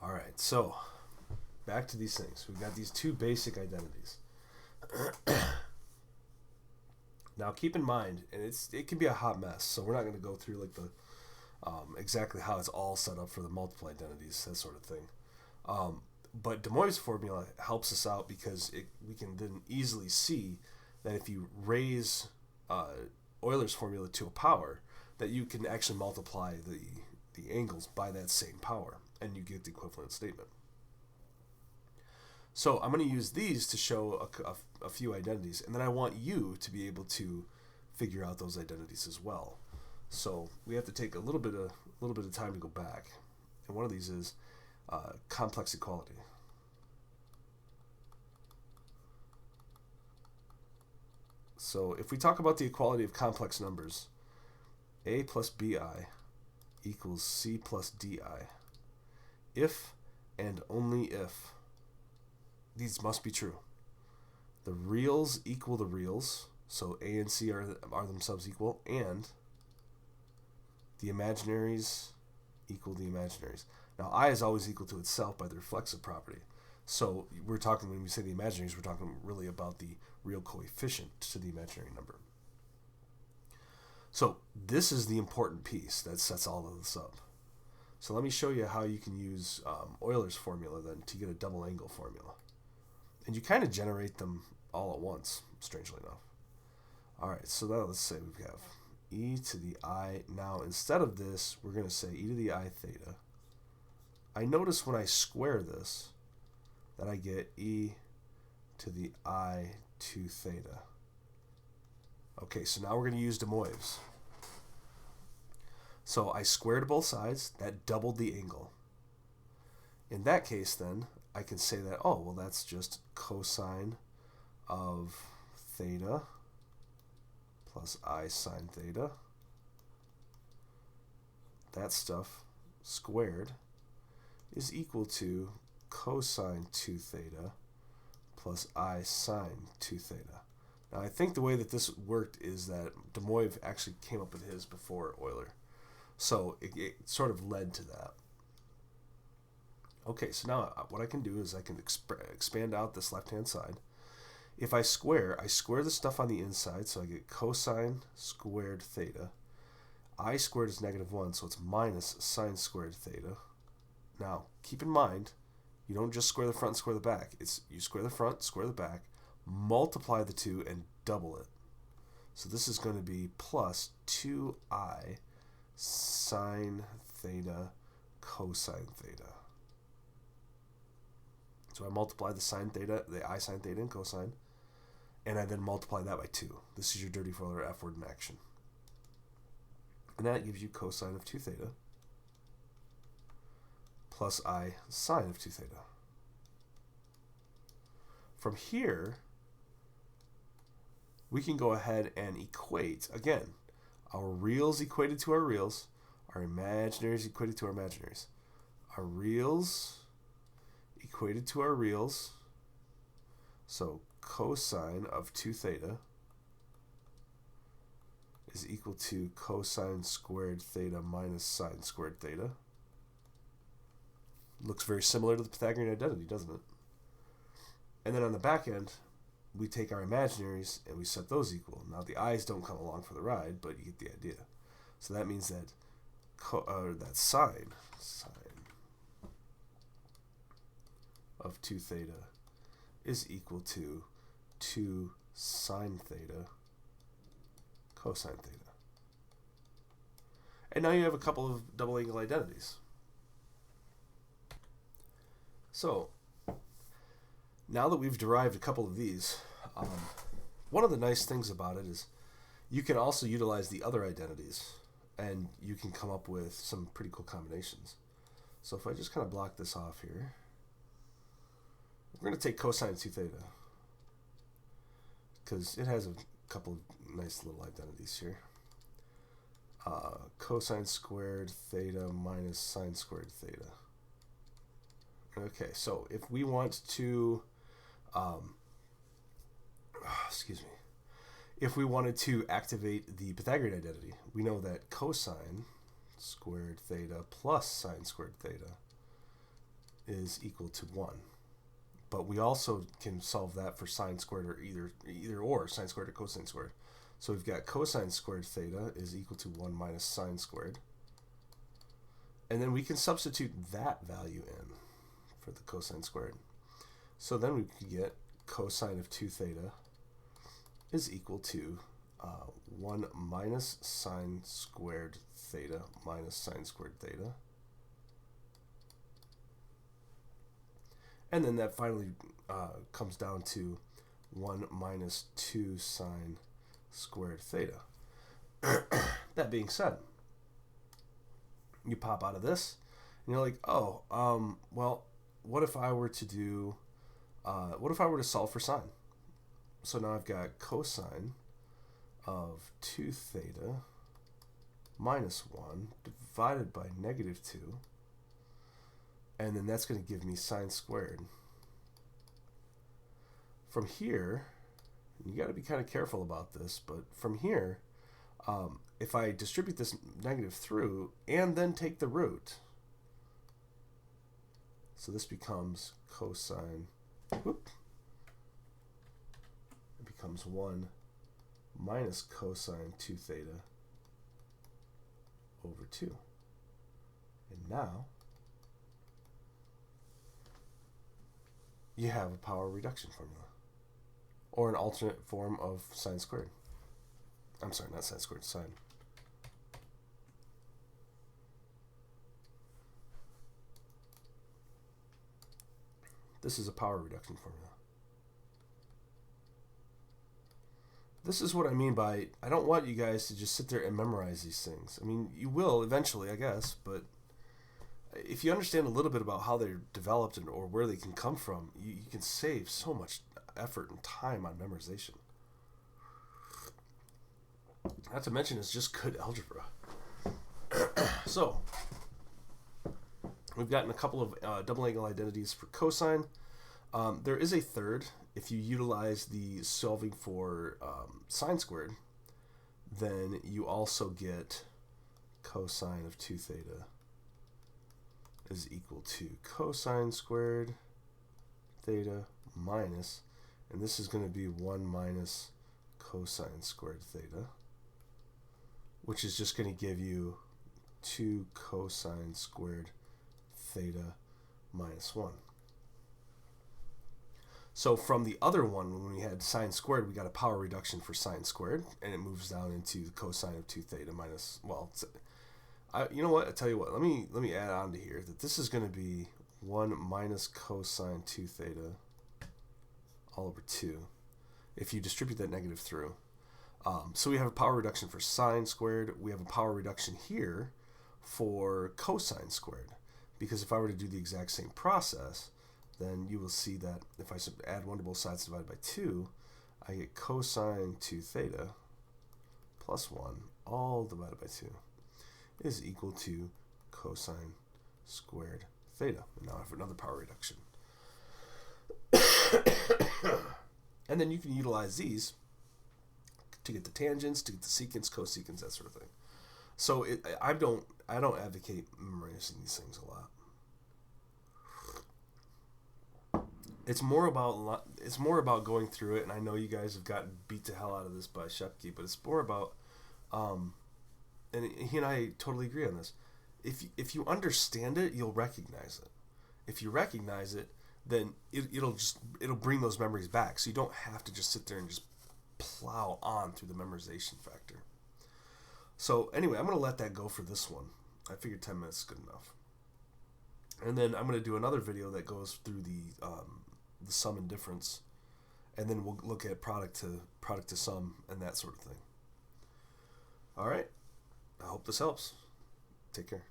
All right, so back to these things. We've got these two basic identities. Now, keep in mind, and it can be a hot mess, so we're not going to go through like the exactly how it's all set up for the multiple identities, that sort of thing. But De Moivre's formula helps us out because we can then easily see that if you raise Euler's formula to a power, that you can actually multiply the angles by that same power, and you get the equivalent statement. So I'm going to use these to show a few identities, and then I want you to be able to figure out those identities as well. So we have to take a little bit of time to go back, and one of these is complex equality. So if we talk about the equality of complex numbers, a plus bi equals c plus di. If and only if these must be true. The reals equal the reals, so a and c are themselves equal, and the imaginaries equal the imaginaries. Now, I is always equal to itself by the reflexive property. So we're talking, when we say the imaginaries, we're talking really about the real coefficient to the imaginary number. So this is the important piece that sets all of this up. So let me show you how you can use Euler's formula then to get a double angle formula. And you kind of generate them all at once, strangely enough. All right, so now let's say we have e to the I. Now, instead of this, we're going to say e to the I theta. I notice when I square this that I get e to the I 2 theta. Okay, so now we're going to use De Moivre's. So I squared both sides. That doubled the angle. In that case, then, I can say that, oh, well, that's just cosine of theta plus I sine theta. That stuff squared is equal to cosine 2 theta plus I sine 2 theta. Now, I think the way that this worked is that De Moivre actually came up with his before Euler. So it sort of led to that. Okay, so now what I can do is I can expand out this left-hand side. If I square the stuff on the inside, so I get cosine squared theta. I squared is -1, so it's minus sine squared theta. Now, keep in mind, you don't just square the front and square the back. It's you square the front, square the back, multiply the two, and double it. So this is going to be plus 2I sine theta cosine theta. So I multiply the sine theta, the I sine theta and cosine, and I then multiply that by 2. This is your dirty Euler F word in action. And that gives you cosine of 2 theta plus I sine of 2 theta. From here, we can go ahead and equate, again, our reals equated to our reals, our imaginaries equated to our imaginaries. Our reals equated to our reals, so cosine of 2 theta is equal to cosine squared theta minus sine squared theta. Looks very similar to the Pythagorean identity, doesn't it? And then on the back end, we take our imaginaries and we set those equal. Now the i's don't come along for the ride, but you get the idea. So that means that that sine of 2 theta is equal to 2 sine theta cosine theta. And now you have a couple of double angle identities. So now that we've derived a couple of these, one of the nice things about it is you can also utilize the other identities and you can come up with some pretty cool combinations. So if I just kind of block this off here, we're going to take cosine 2 theta because it has a couple of nice little identities here. Cosine squared theta minus sine squared theta. Okay, so if we want to, if we wanted to activate the Pythagorean identity, we know that cosine squared theta plus sine squared theta is equal to 1. But we also can solve that for sine squared or either or, sine squared or cosine squared. So we've got cosine squared theta is equal to 1 minus sine squared. And then we can substitute that value in for the cosine squared. So then we can get cosine of 2 theta is equal to 1 minus sine squared theta minus sine squared theta. And then that finally comes down to 1 minus 2 sine squared theta. That being said, you pop out of this, and you're like, oh, well, what if I were to do, what if I were to solve for sine? So now I've got cosine of 2 theta minus 1 divided by negative 2. And then that's going to give me sine squared. From here, you got to be kind of careful about this, but from here, if I distribute this negative through and then take the root, so this becomes cosine, whoop, it becomes 1 minus cosine 2 theta over 2. And now, you have a power reduction formula, or an alternate form of sine squared. I'm sorry, not sine squared, sine. This is a power reduction formula. This is what I mean by, I don't want you guys to just sit there and memorize these things. I mean, you will eventually, I guess, but if you understand a little bit about how they're developed or where they can come from, you can save so much effort and time on memorization. Not to mention, it's just good algebra. So, we've gotten a couple of double angle identities for cosine. There is a third. If you utilize the solving for sine squared, then you also get cosine of 2 theta is equal to cosine squared theta minus, and this is going to be 1 minus cosine squared theta, which is just going to give you 2 cosine squared theta minus 1. So from the other one, when we had sine squared, we got a power reduction for sine squared, and it moves down into the cosine of 2 theta minus, well, you know what? I tell you what. Let me add on to here that this is going to be 1 minus cosine 2 theta all over 2. If you distribute that negative through, so we have a power reduction for sine squared. We have a power reduction here for cosine squared, because if I were to do the exact same process, then you will see that if I add 1 to both sides divided by 2, I get cosine 2 theta plus 1 all divided by 2. Is equal to cosine squared theta. And now I have another power reduction. And then you can utilize these to get the tangents, to get the secants, cosecants, that sort of thing. So I don't advocate memorizing these things a lot. It's more about going through it, and I know you guys have gotten beat to hell out of this by Shepke, but it's more about and he and I totally agree on this. If you understand it, you'll recognize it. If you recognize it, then it'll bring those memories back. So you don't have to just sit there and just plow on through the memorization factor. So anyway, I'm going to let that go for this one. I figured 10 minutes is good enough. And then I'm going to do another video that goes through the sum and difference, and then we'll look at product to sum and that sort of thing. All right. I hope this helps. Take care.